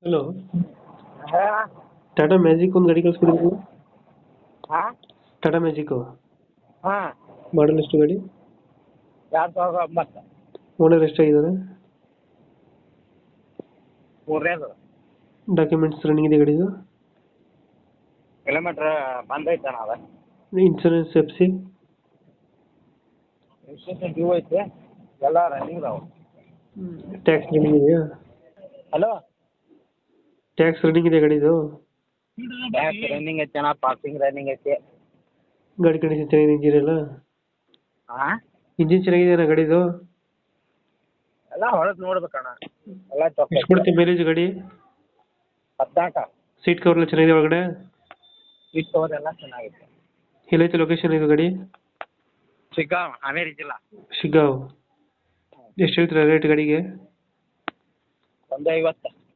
Hello. ಹಾ Tata magic ಒಂದು ಗಾಡಿ ಕಳಿಸ್ಕೊಡಿದ್ರು. ಹಾ ಟಾಟಾ ಮ್ಯಾಜಿಕ್ ಹಾ ಮಾಡಲ್ ಎಷ್ಟು ಗಾಡಿ? 2009 ಓನರ್ ಎಷ್ಟಾಗಿದ್ದಾರೆ? ಮೂರನೇದು ಡಾಕ್ಯುಮೆಂಟ್ಸ್ ರನ್ನಿಂಗ್ ಇದೆ ಗಾಡಿದು? ಕಿಲೋಮೀಟ್ರ್ ಬಂದೈತೆ ಅದ insurance F C? Institution due ಐತೆ ಎಲ್ಲ ರನ್ನಿಂಗ್ ಅದಾವೆ. ಟ್ಯಾಕ್ಸ್ ರನ್ನಿಂಗ್ ಇದೆಯಾ? ಹಲೋ ಟ್ಯಾಕ್ಸ್ ರನ್ನಿಂಗ್ ಇದೆ ಗಾಡಿದು? ಟ್ಯಾಕ್ಸ್ ರನ್ನಿಂಗ್ ಐತೆ ಅಣ್ಣ, ಪಾಸಿಂಗ್ ರನ್ನಿಂಗ್ ಐತೆ. ಗಾಡಿ ಕಂಡೀಷನ್ ಚೆನ್ನಾಗಿದೆ, ಇಂಜಿನ್ ಎಲ್ಲ? ಹಾಂ ಇಂಜಿನ್ ಚೆನ್ನಾಗಿದೆಯಾ ಗಾಡಿದು? ಎಲ್ಲ ಹೊರಗೆ ನೋಡ್ಬೇಕಣ್ಣ, ಎಲ್ಲ ಎಷ್ಟು ಕೊಡುತ್ತೆ ಮೈಲೇಜ್ ಗಾಡಿ? 14 ಸೀಟ್ ಕವರ್ ಎಲ್ಲ ಚೆನ್ನಾಗಿದೆ ಒಳಗಡೆ? ಸೀಟ್ ಕವರ್ ಎಲ್ಲ ಚೆನ್ನಾಗೈತೆ. ಎಲ್ಲೈತೆ ಲೊಕೇಶನ್ ಇದು ಗಾಡಿ? ಶಿಗ್ಗಾಂವ್, ಹಾವೇರಿ ಜಿಲ್ಲಾ. ಶಿಗ್ಗಾಂವ್. ಎಷ್ಟು ಹೇಳ್ತೀರಾ ರೇಟ್ ಗಾಡಿಗೆ? 150.